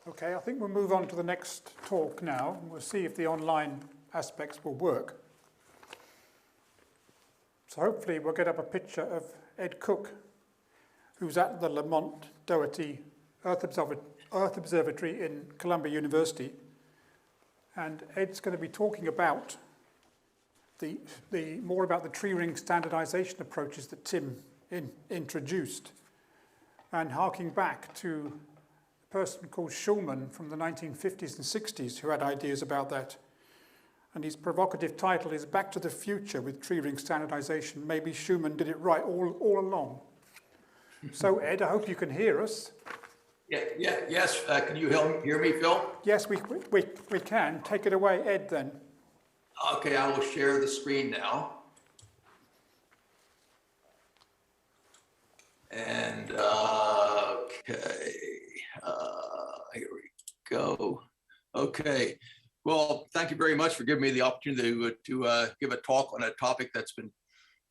Okay, I think we'll move on to the next talk now. We'll see if the online aspects will work. So hopefully we'll get up a picture of Ed Cook, who's at the Lamont Doherty Earth Observatory in Columbia University. And Ed's going to be talking about more about the tree ring standardization approaches that Tim introduced, and harking back to a person called Schulman from the 1950s and 60s who had ideas about that. And his provocative title is Back to the Future with Tree Ring Standardization. Maybe Schulman did it right all along. So Ed, I hope you can hear us. Yes. Can you hear me, Phil? Yes, we can. Take it away, Ed, then. Okay, I will share the screen now. And okay, here we go. Okay, well, thank you very much for giving me the opportunity to give a talk on a topic that's been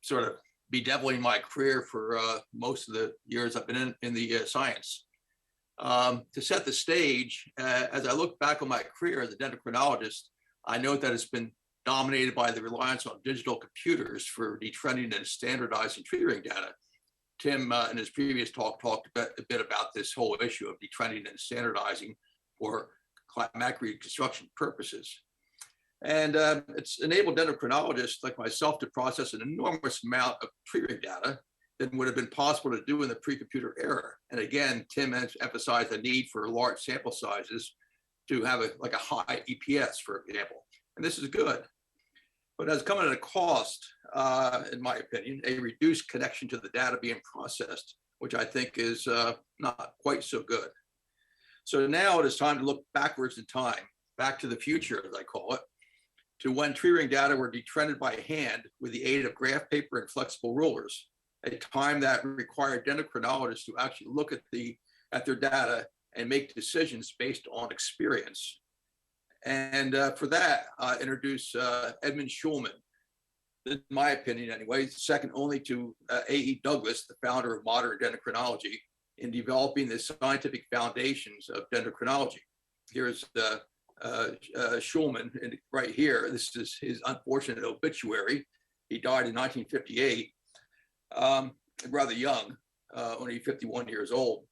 sort of bedeviling my career for most of the years I've been in the science. To set the stage, as I look back on my career as a dendrochronologist, I note that it's been dominated by the reliance on digital computers for detrending and standardizing tree ring data. Tim, in his previous talk, talked a bit about this whole issue of detrending and standardizing for climatic reconstruction purposes. And it's enabled dendrochronologists like myself to process an enormous amount of tree ring data than would have been possible to do in the pre-computer era. And again, Tim emphasized the need for large sample sizes to have a high EPS, for example. And this is good. But has come at a cost, in my opinion, a reduced connection to the data being processed, which I think is not quite so good. So now it is time to look backwards in time, back to the future, as I call it, to when tree ring data were detrended by hand with the aid of graph paper and flexible rulers, a time that required dendrochronologists to actually look at their data and make decisions based on experience. And for that, I introduce Edmund Schulman, in my opinion anyway, second only to A.E. Douglas, the founder of modern dendrochronology, in developing the scientific foundations of dendrochronology. Here's Schulman right here. This is his unfortunate obituary. He died in 1958, rather young, only 51 years old.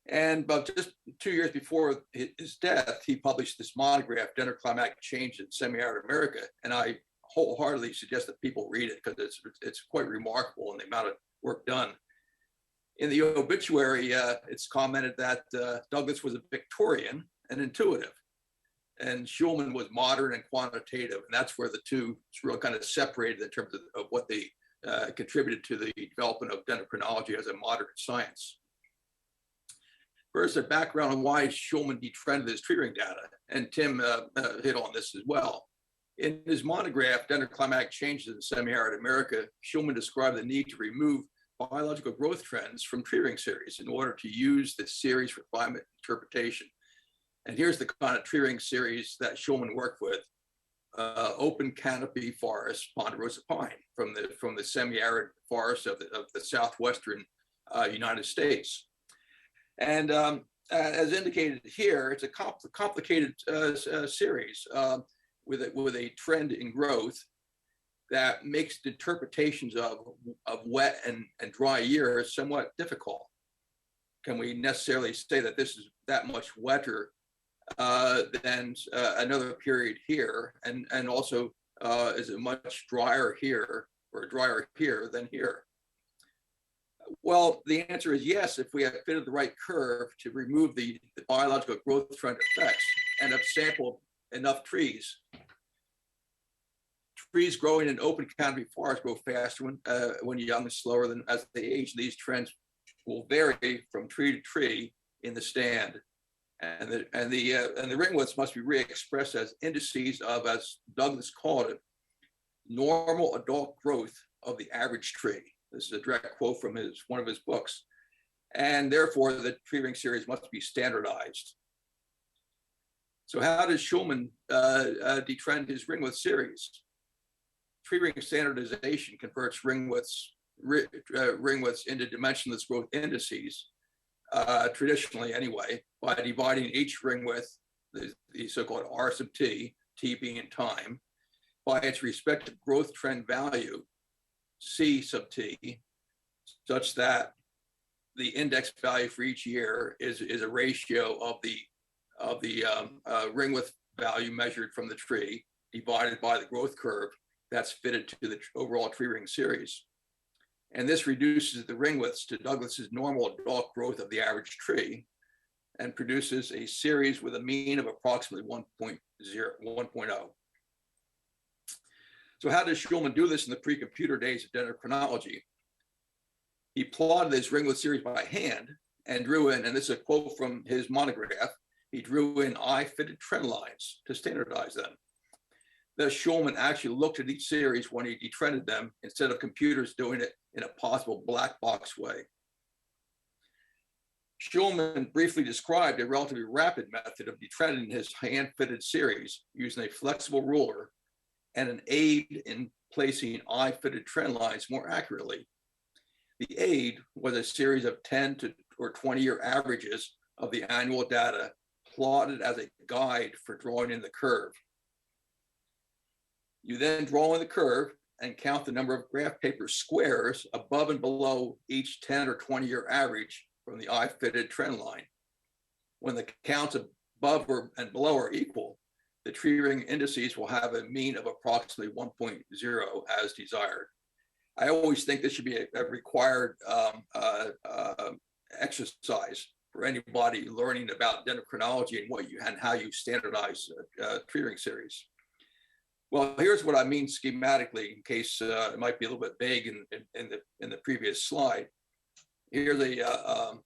And about just 2 years before his death, he published this monograph, Dendroclimatic Change in Semi-Arid America. And I wholeheartedly suggest that people read it because it's quite remarkable in the amount of work done. In the obituary, it's commented that Douglas was a Victorian and intuitive, and Schulman was modern and quantitative. And that's where the two really kind of separated in terms of what they contributed to the development of dendrochronology as a modern science. First, a background on why Schulman detrended his tree ring data, and Tim hit on this as well. In his monograph, Dendroclimatic Changes in Semi-Arid America, Schulman described the need to remove biological growth trends from tree ring series in order to use the series for climate interpretation. And here's the kind of tree ring series that Schulman worked with: open canopy forest, ponderosa pine, from the semi-arid forests of the southwestern United States. And as indicated here, it's a complicated series with a trend in growth that makes the interpretations of wet and dry years somewhat difficult. Can we necessarily say that this is that much wetter than another period here, and also is it much drier here or drier here than here? Well, the answer is yes, if we have fitted the right curve to remove the biological growth trend effects and have sampled enough trees. Trees growing in open canopy forests grow faster when young and slower than as they age. These trends will vary from tree to tree in the stand. And the ringwoods must be re-expressed as indices of, as Douglas called it, normal adult growth of the average tree. This is a direct quote from one of his books. And therefore, the tree ring series must be standardized. So how does Schulman detrend his ringwood series? Tree ring standardization converts ringwoods into dimensionless growth indices traditionally anyway, by dividing each ring width, the so-called R sub t, t being time, by its respective growth trend value, C sub t, such that the index value for each year is a ratio of the ring width value measured from the tree divided by the growth curve that's fitted to the overall tree ring series. And this reduces the ring widths to Douglas's normal adult growth of the average tree and produces a series with a mean of approximately 1.0. So how does Schulman do this in the pre-computer days of dendrochronology? He plotted his ring width series by hand and drew in, and this is a quote from his monograph, he drew in eye-fitted trend lines to standardize them. Thus, Schulman actually looked at each series when he detrended them instead of computers doing it in a possible black box way. Schulman briefly described a relatively rapid method of detrending his hand-fitted series using a flexible ruler and an aid in placing eye-fitted trend lines more accurately. The aid was a series of 10 or 20-year averages of the annual data plotted as a guide for drawing in the curve. You then draw in the curve and count the number of graph paper squares above and below each 10 or 20-year average from the eye-fitted trend line. When the counts above and below are equal, the tree ring indices will have a mean of approximately 1.0 as desired. I always think this should be a required exercise for anybody learning about dendrochronology and how you standardize tree ring series. Well, here's what I mean schematically, in case it might be a little bit vague in the previous slide. Here's a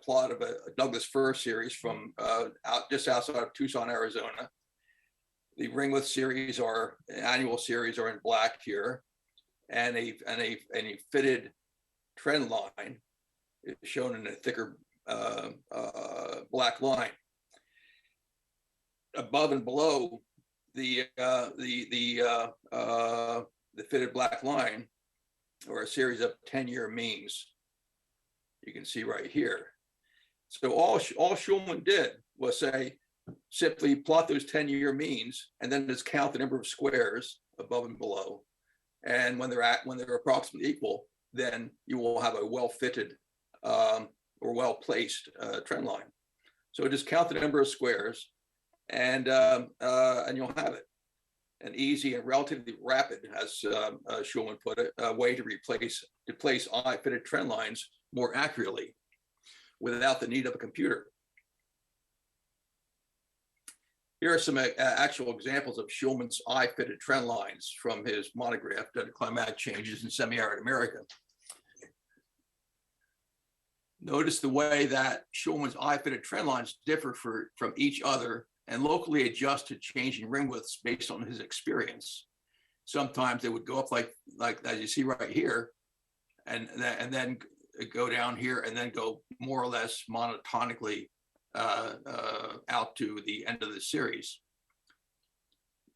plot of a Douglas fir series from just outside of Tucson, Arizona. The ring width series annual series are in black here, and a fitted trend line is shown in a thicker black line. Above and below the fitted black line are a series of 10-year means. You can see right here. So all Schulman did was say, simply plot those 10-year means and then just count the number of squares above and below. And when they're approximately equal, then you will have a well-fitted or well-placed trend line. So just count the number of squares and you'll have it. An easy and relatively rapid, as Schulman put it, way to place eye-fitted trend lines more accurately without the need of a computer. Here are some actual examples of Schulman's eye-fitted trend lines from his monograph, Climatic Changes in Semi-Arid America. Notice the way that Schulman's eye-fitted trend lines differ from each other and locally adjust to changing ring widths based on his experience. Sometimes they would go up like as you see right here, and then go down here and then go more or less monotonically out to the end of the series.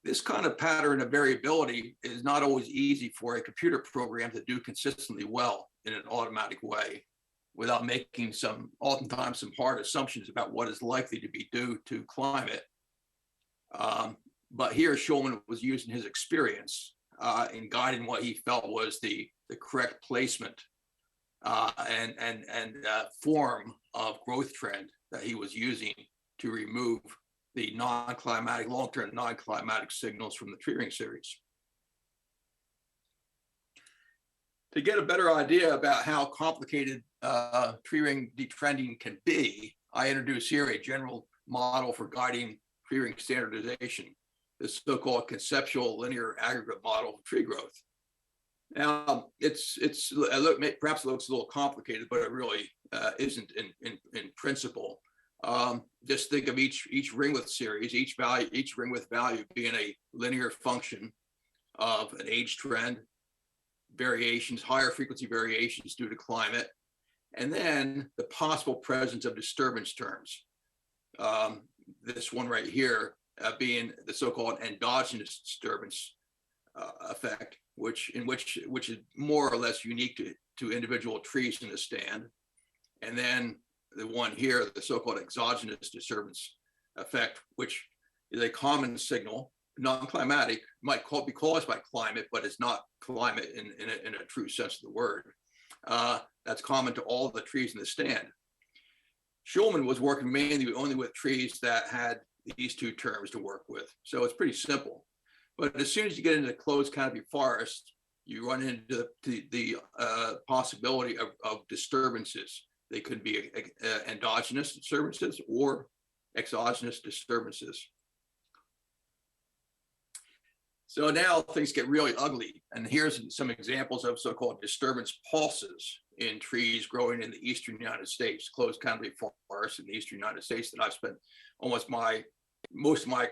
This kind of pattern of variability is not always easy for a computer program to do consistently well in an automatic way without making oftentimes some hard assumptions about what is likely to be due to climate. But here Schulman was using his experience in guiding what he felt was the correct placement and form of growth trend that he was using to remove the non-climatic, long-term non-climatic signals from the tree ring series. To get a better idea about how complicated tree ring detrending can be, I introduce here a general model for guiding tree ring standardization, the so-called conceptual linear aggregate model of tree growth. Now, perhaps it looks a little complicated, but it really isn't in principle. Just think of each ring width series, each ring width value being a linear function of an age trend, variations, higher frequency variations due to climate, and then the possible presence of disturbance terms. This one right here being the so-called endogenous disturbance effect, which is more or less unique to individual trees in the stand. And then the one here, the so-called exogenous disturbance effect, which is a common signal, non-climatic, might be caused by climate, but it's not climate in a true sense of the word. That's common to all the trees in the stand. Schulman was working mainly only with trees that had these two terms to work with. So it's pretty simple. But as soon as you get into the closed canopy forest, you run into the possibility of disturbances. They could be endogenous disturbances or exogenous disturbances. So now things get really ugly. And here's some examples of so-called disturbance pulses in trees growing in the eastern United States, closed canopy forests in the eastern United States that I've spent most of my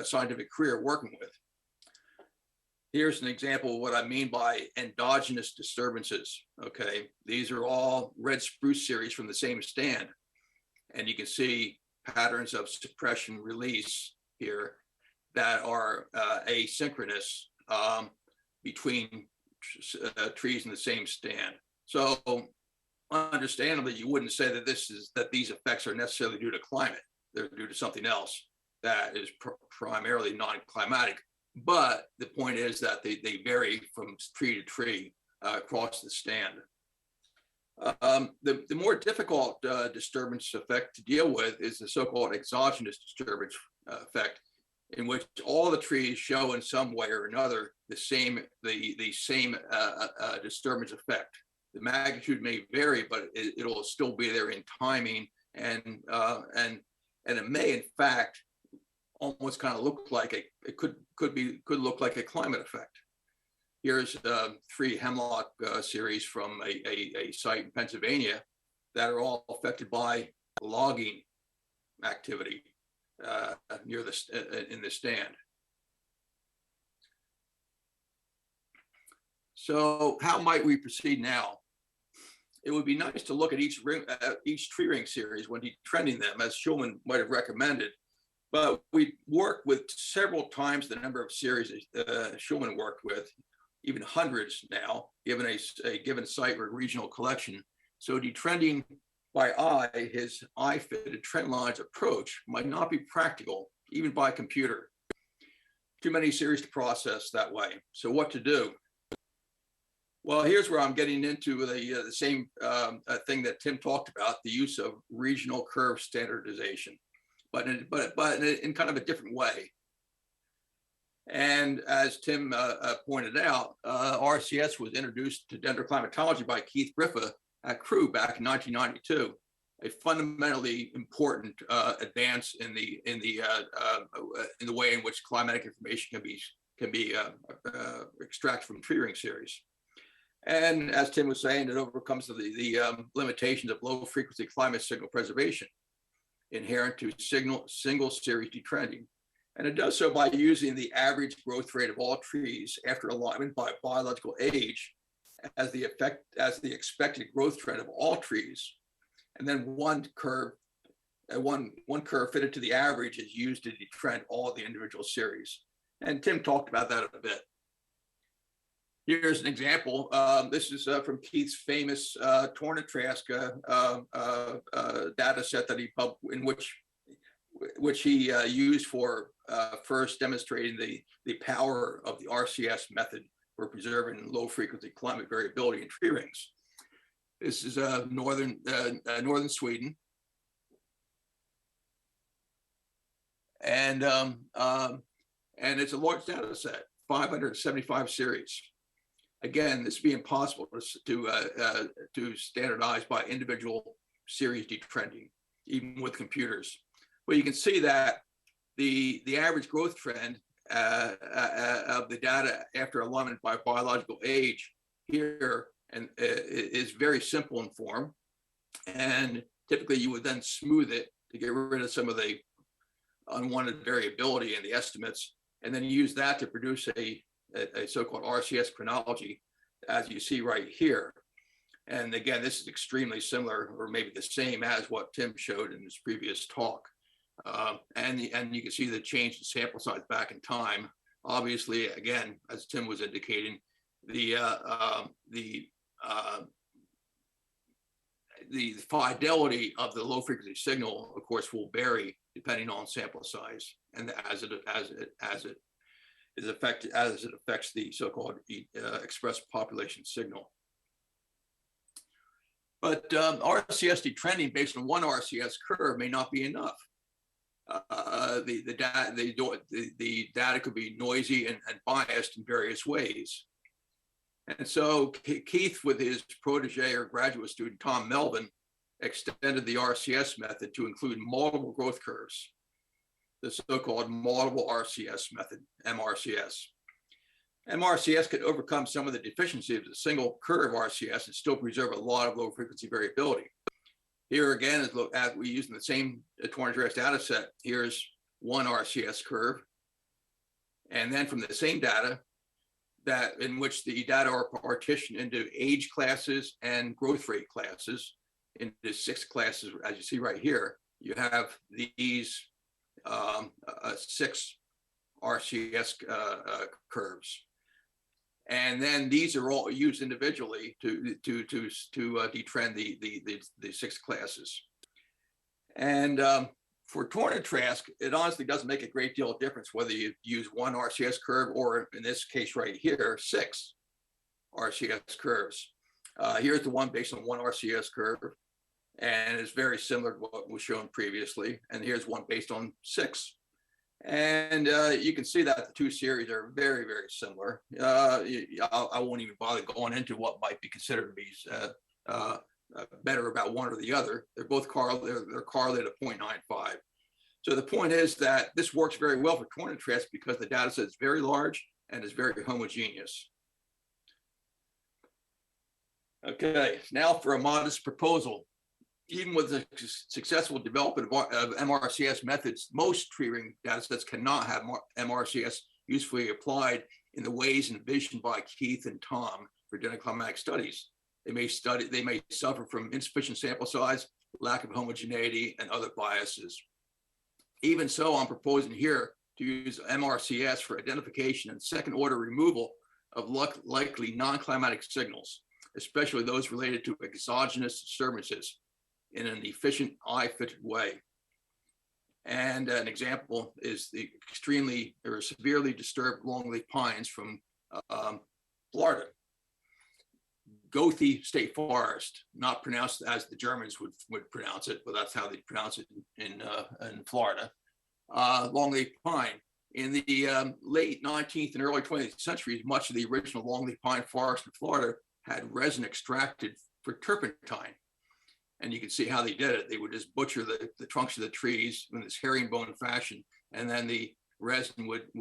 scientific career working with. Here's an example of what I mean by endogenous disturbances. Okay, these are all red spruce series from the same stand. And you can see patterns of suppression release here that are asynchronous between trees in the same stand. So understandably, you wouldn't say that these effects are necessarily due to climate. They're due to something else that is primarily non-climatic. But the point is that they vary from tree to tree across the stand. The more difficult disturbance effect to deal with is the so-called exogenous disturbance effect, in which all the trees show in some way or another the same disturbance effect. The magnitude may vary, but it'll still be there in timing, and it may in fact almost kind of look like it could look like a climate effect. Here's 3 hemlock series from a site in Pennsylvania that are all affected by logging activity near in the stand. So how might we proceed now? It would be nice to look at each tree ring series when detrending them, as Schulman might have recommended. But we worked with several times the number of series Schulman worked with, even hundreds now, given a given site or regional collection. So detrending by eye, his eye-fitted trend lines approach might not be practical, even by computer. Too many series to process that way. So what to do? Well, here's where I'm getting into the same thing that Tim talked about, the use of regional curve standardization, but in kind of a different way. And as Tim pointed out, RCS was introduced to dendroclimatology by Keith Griffa at CRU back in 1992, a fundamentally important advance in the way in which climatic information can be extracted from tree ring series. And as Tim was saying, it overcomes the limitations of low frequency climate signal preservation inherent to single series detrending. And it does so by using the average growth rate of all trees after alignment by biological age as the expected growth trend of all trees. And then one curve fitted to the average is used to detrend all the individual series. And Tim talked about that a bit. Here's an example. This is from Keith's famous Tornatraska data set that in which he used for first demonstrating the power of the RCS method for preserving low frequency climate variability in tree rings. This is northern Sweden, and it's a large data set, 575 series. Again, this would be impossible to standardize by individual series detrending, even with computers. But you can see that the average growth trend of the data after alignment by biological age here is very simple in form. And typically you would then smooth it to get rid of some of the unwanted variability in the estimates, and then use that to produce a so-called RCS chronology, as you see right here. And again, this is extremely similar, or maybe the same as what Tim showed in his previous talk. And you can see the change in sample size back in time. Obviously, again, as Tim was the fidelity of the low frequency signal, of course, will vary depending on sample size and as it affects the so-called expressed population signal. But RCS detrending based on one RCS curve may not be enough. The data could be noisy and biased in various ways. And so Keith, with his protege or graduate student, Tom Melvin, extended the RCS method to include multiple growth curves, the so-called multiple RCS method, MRCS. MRCS could overcome some of the deficiencies of a single curve RCS and still preserve a lot of low frequency variability. Here again, as we use in the same 20 data set, here's one RCS curve. And then from the same data, that in which the data are partitioned into age classes and growth rate classes into 6 classes, as you see right here, you have these 6 RCS curves. And then these are all used individually to detrend the 6 classes. And for Tornado Trask, it honestly doesn't make a great deal of difference whether you use one RCS curve or, in this case right here, 6 RCS curves. Here's the one based on one RCS curve, and it's very similar to what was shown previously. And here's one based on 6. And you can see that the 2 series are very, very similar. I won't even bother going into what might be considered to be better about one or the other. They're both correlated at 0.95. So the point is that this works very well for Tornado Trask because the data set is very large and is very homogeneous. Okay, now for a modest proposal. Even with the successful development of MRCS methods, most tree ring data sets cannot have MRCS usefully applied in the ways envisioned by Keith and Tom for dendroclimatic studies. They may suffer from insufficient sample size, lack of homogeneity, and other biases. Even so, I'm proposing here to use MRCS for identification and second-order removal of likely non-climatic signals, especially those related to exogenous disturbances, in an efficient, eye-fitted way. And an example is the extremely or severely disturbed longleaf pines from Florida. Goethe State Forest, not pronounced as the Germans would pronounce it, but that's how they pronounce it in Florida. Longleaf pine. In the late 19th and early 20th centuries, much of the original longleaf pine forest in Florida had resin extracted for turpentine. And you can see how they did it. They would just butcher the trunks of the trees in this herringbone fashion, and then the resin would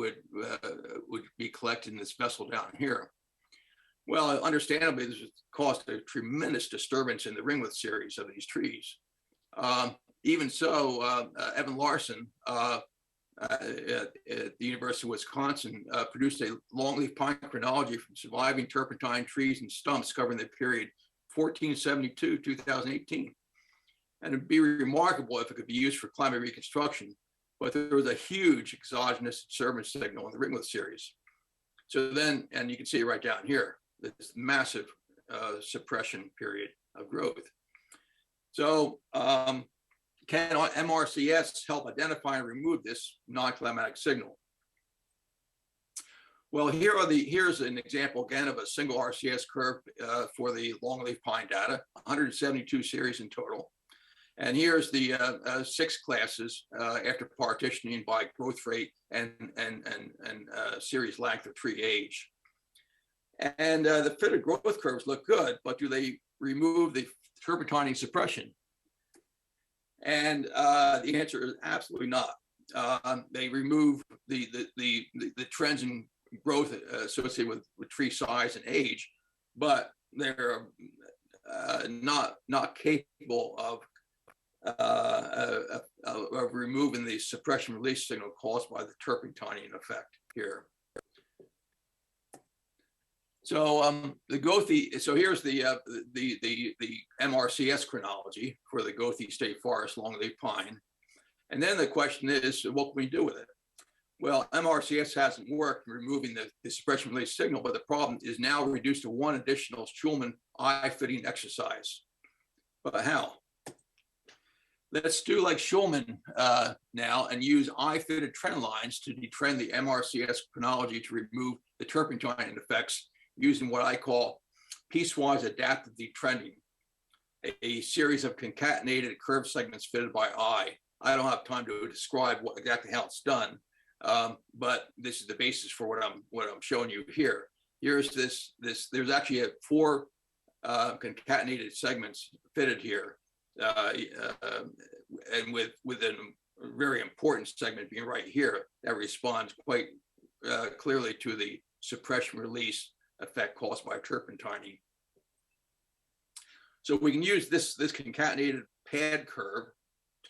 be collected in this vessel down here. Well, understandably, this caused a tremendous disturbance in the ringlet series of these trees. Even so, Evan Larson at the University of Wisconsin produced a longleaf pine chronology from surviving turpentine trees and stumps covering the period 1472, 2018. And it'd be remarkable if it could be used for climate reconstruction, but there was a huge exogenous disturbance signal in the ringlet series. So then, and you can see it right down here, this massive suppression period of growth. So can MRCS help identify and remove this non-climatic signal? Well, here's an example again of a single RCS curve for the longleaf pine data, 172 series in total. And here's the 6 classes after partitioning by growth rate and series length or tree age. And the fitted growth curves look good, but do they remove the turpentining suppression? And the answer is absolutely not. They remove the trends in growth associated with tree size and age, but they're not capable of removing the suppression release signal caused by the turpentining effect here. So so here's the MRCS chronology for the Goethe State Forest longleaf pine, and then the question is, what can we do with it? Well, MRCS hasn't worked in removing the suppression release signal, but the problem is now reduced to one additional Schulman eye fitting exercise. But how? Let's do like Schulman now and use eye-fitted trend lines to detrend the MRCS chronology to remove the turpentine effects using what I call piecewise adaptive detrending, a series of concatenated curve segments fitted by eye. I don't have time to describe exactly how it's done, but this is the basis for what I'm showing you here. Here's there's actually four concatenated segments fitted here. And with a very important segment being right here that responds quite clearly to the suppression release effect caused by turpentining. So we can use this concatenated pad curve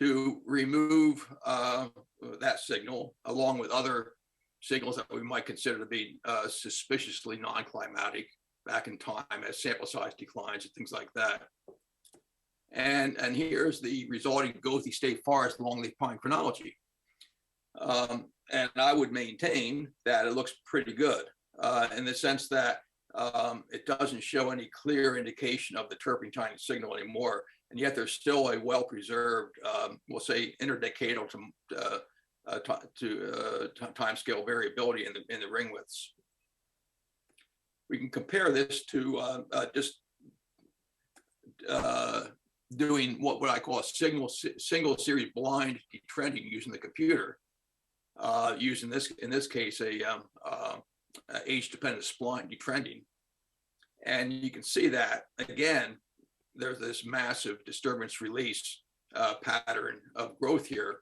to remove that signal along with other signals that we might consider to be suspiciously non-climatic back in time as sample size declines and things like that. And here's the resulting Goethe State Forest longleaf pine chronology. And I would maintain that it looks pretty good in the sense that it doesn't show any clear indication of the turpentine signal anymore. And yet there's still a well-preserved, we'll say, interdecadal time scale variability in the ring widths. We can compare this to just doing what I call a single series blind detrending using the computer, using this in this case a age-dependent spline detrending, and you can see that again there's this massive disturbance release pattern of growth here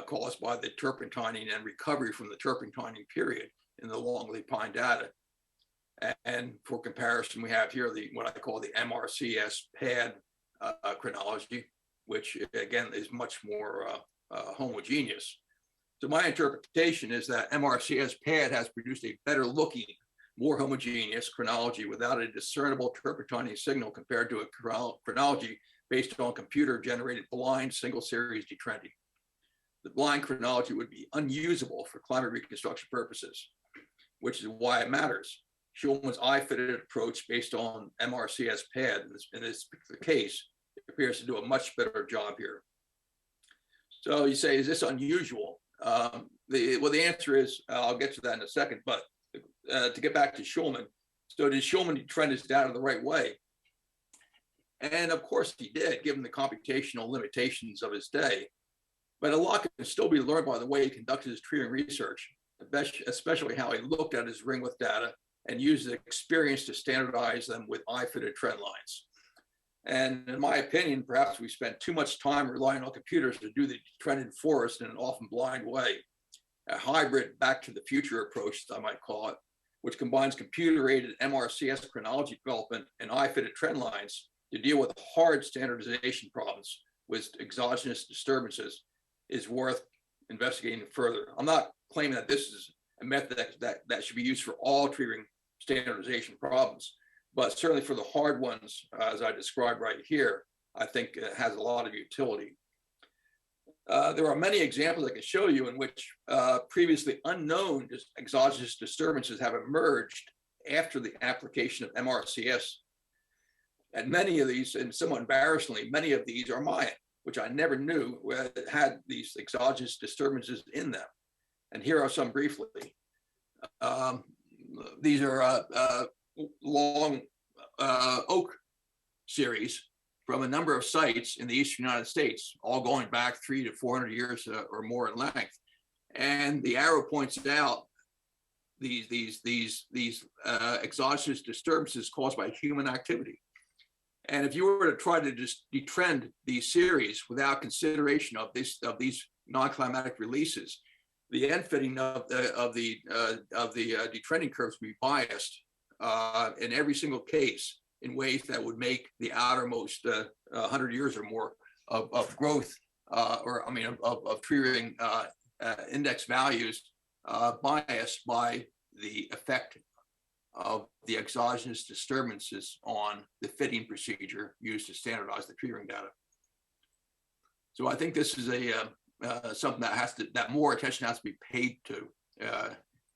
caused by the turpentining and recovery from the turpentining period in the longleaf pine data. And for comparison, we have here what I call the MRCS pad chronology, which again is much more homogeneous. So my interpretation is that MRCS pad has produced a better looking, more homogeneous chronology without a discernible turpentining signal compared to a chronology based on computer generated blind single series detrending. The blind chronology would be unusable for climate reconstruction purposes, which is why it matters. Schulman's eye-fitted approach based on MRCS pad in this particular case appears to do a much better job here. So you say, is this unusual? Well, the answer is, I'll get to that in a second, but to get back to Schulman, so did Schulman trend his data the right way? And of course he did, given the computational limitations of his day. But a lot can still be learned by the way he conducted his treatment research, especially how he looked at his ring width data and used his experience to standardize them with eye-fitted trend lines. And in my opinion, perhaps we spent too much time relying on computers to do the trending for us in an often blind way. A hybrid back to the future approach, as I might call it, which combines computer-aided MRCS chronology development and eye-fitted trend lines to deal with hard standardization problems with exogenous disturbances, is worth investigating further. I'm not claiming that this is a method that should be used for all triggering standardization problems, but certainly for the hard ones, as I described right here, I think it has a lot of utility. There are many examples I can show you in which previously unknown exogenous disturbances have emerged after the application of MRCS. And many of these, and somewhat embarrassingly, many of these are Mayan, which I never knew had these exogenous disturbances in them. And here are some briefly. These are long oak series from a number of sites in the eastern United States, all going back 300 to 400 years or more in length. And the arrow points out these exogenous disturbances caused by human activity. And if you were to try to just detrend these series without consideration of these non-climatic releases, the end fitting of the detrending curves would be biased in every single case in ways that would make the outermost 100 years or more of growth, of triggering index values biased by the effect of the exogenous disturbances on the fitting procedure used to standardize the triggering data. So I think this is something that more attention has to be paid to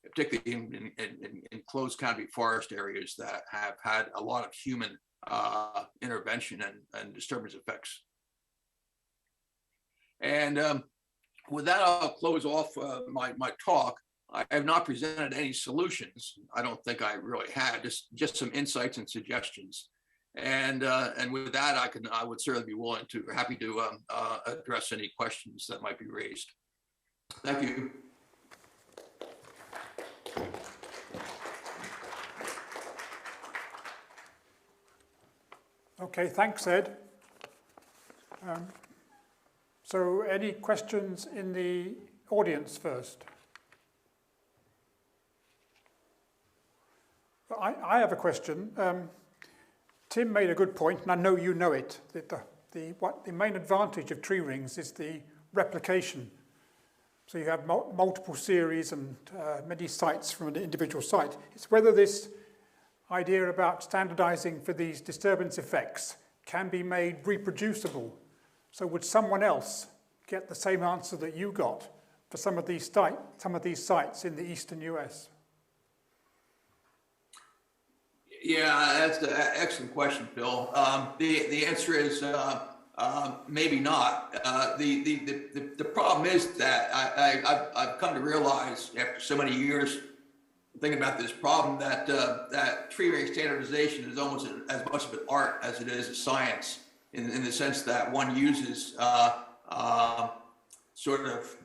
particularly in closed canopy forest areas that have had a lot of human intervention and disturbance effects. And with that, I'll close off my talk. I have not presented any solutions. I don't think I really had, just some insights and suggestions. And with that, I would certainly be happy to address any questions that might be raised. Thank you. Okay, thanks, Ed. So any questions in the audience first? I have a question. Tim made a good point, and I know you know it, that the main advantage of tree rings is the replication. So you have multiple series and many sites from an individual site. It's whether this idea about standardizing for these disturbance effects can be made reproducible. So would someone else get the same answer that you got for some of these sites in the eastern US? Yeah, that's an excellent question, Phil. The answer is maybe not. The problem is that I've come to realize after so many years thinking about this problem that that tree ring standardization is almost as much of an art as it is a science, in the sense that one uses sort of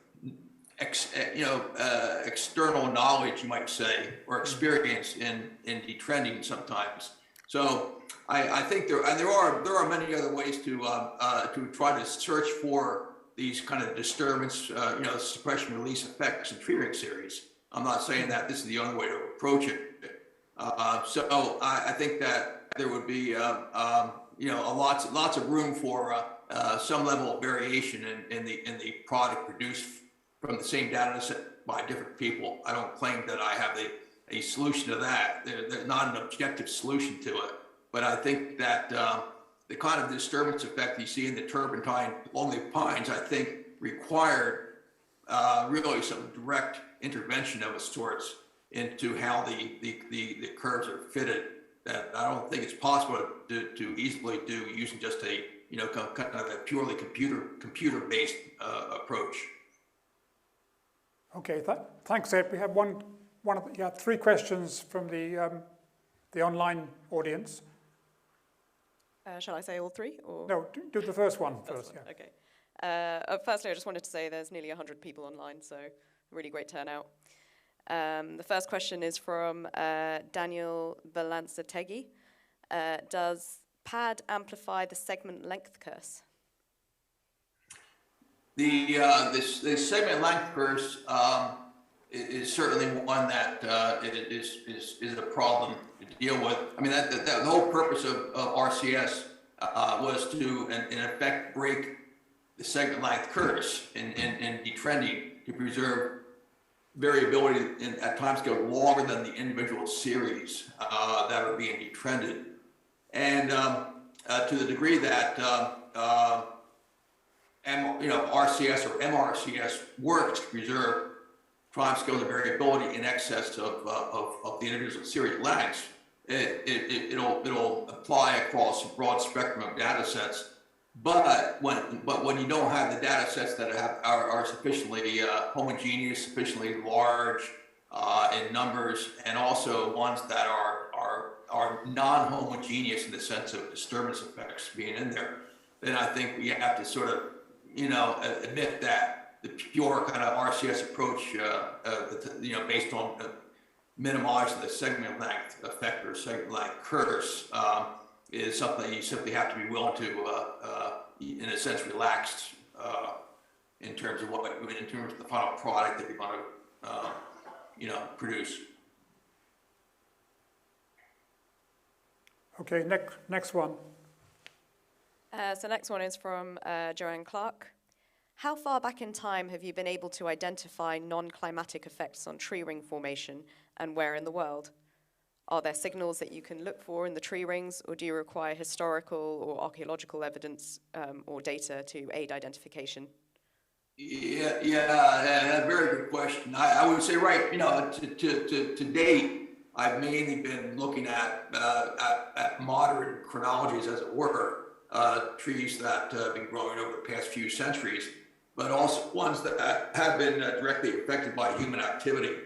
external knowledge, you might say, or experience in detrending sometimes. So I think there are many other ways to try to search for these kind of disturbance, suppression release effects in tree ring series. I'm not saying that this is the only way to approach it. So I think that there would be lots of room for some level of variation in the product produced from the same data set by different people. I don't claim that I have a solution to that. There's not an objective solution to it. But I think that the kind of disturbance effect you see in the turpentine longleaf pines, I think required really some direct intervention of sorts into how the curves are fitted. That I don't think it's possible to easily do using just a kind of a purely computer-based approach. Okay, thanks, Ed. We have three questions from the online audience. Shall I say all three? Or? No, do the first one first. Yeah. Okay. Firstly, I just wanted to say there's nearly 100 people online, so really great turnout. The first question is from Daniel Balanzategui. Does PAD amplify the segment length curse? The segment length curse is certainly one that is a problem to deal with. I mean, the whole purpose of RCS was to, in effect, break the segment length curse in detrending to preserve variability at time scale longer than the individual series that are being detrended. And to the degree that RCS or MRCS works to preserve time scales of variability in excess of the individual series lengths, it'll apply across a broad spectrum of data sets. But when you don't have the data sets that are sufficiently homogeneous, sufficiently large in numbers, and also ones that are non-homogeneous in the sense of disturbance effects being in there, then I think we have to sort of admit that the pure kind of RCS approach, based on minimizing the segment length effect or segment length curse, is something you simply have to be willing to, in a sense, relax in terms of the final product that you're going to, produce. Okay, next one. So next one is from Joanne Clark. How far back in time have you been able to identify non-climatic effects on tree ring formation, and where in the world? Are there signals that you can look for in the tree rings, or do you require historical or archaeological evidence or data to aid identification? Yeah, very good question. I would say, right, to date, I've mainly been looking at modern chronologies, as it were, trees that have been growing over the past few centuries, but also ones that have been directly affected by human activity.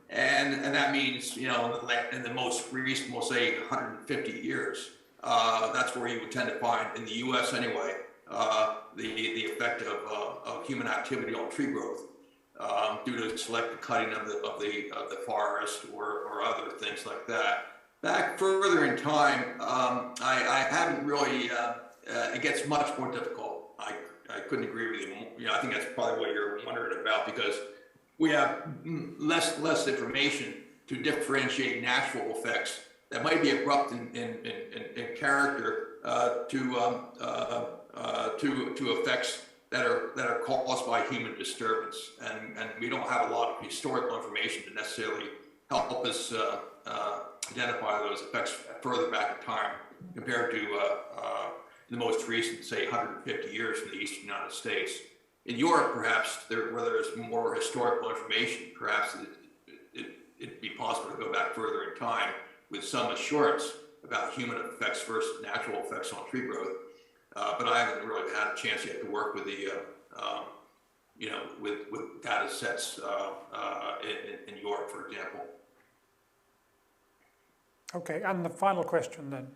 And that means, in the most recent, we'll say 150 years, that's where you would tend to find, in the US anyway, the effect of human activity on tree growth due to selective cutting of the forest or other things like that. Back further in time, I haven't really. It gets much more difficult. I couldn't agree with you. I think that's probably what you're wondering about, because we have less information to differentiate natural effects that might be abrupt in character to effects that are caused by human disturbance, and we don't have a lot of historical information to necessarily help us identify those effects further back in time compared to the most recent, say, 150 years in the eastern United States. In Europe, perhaps, where there's more historical information, perhaps it'd be possible to go back further in time with some assurance about human effects versus natural effects on tree growth. But I haven't really had a chance yet to work with with data sets in Europe, for example. Okay, and the final question then.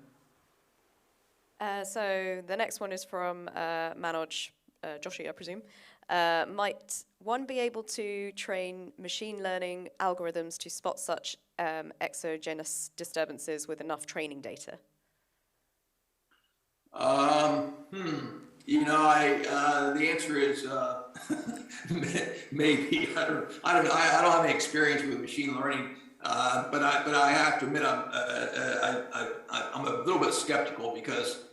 So the next one is from Manoj Joshi, I presume. Might one be able to train machine learning algorithms to spot such exogenous disturbances with enough training data? The answer is maybe. I don't have any experience with machine learning, but I have to admit I'm a little bit skeptical, because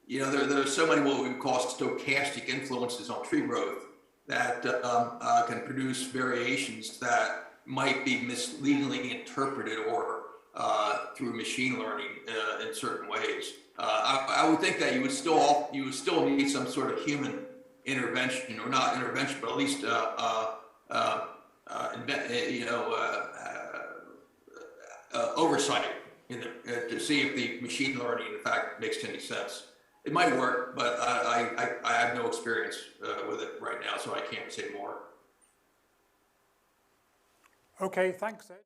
there's so many what we call stochastic influences on tree growth that can produce variations that might be misleadingly interpreted or through machine learning in certain ways. I would think that you would still need some sort of human intervention, or not intervention, but at least oversight to see if the machine learning, in fact, makes any sense. It might work, but I have no experience with it right now, so I can't say more. Okay, thanks, Ed.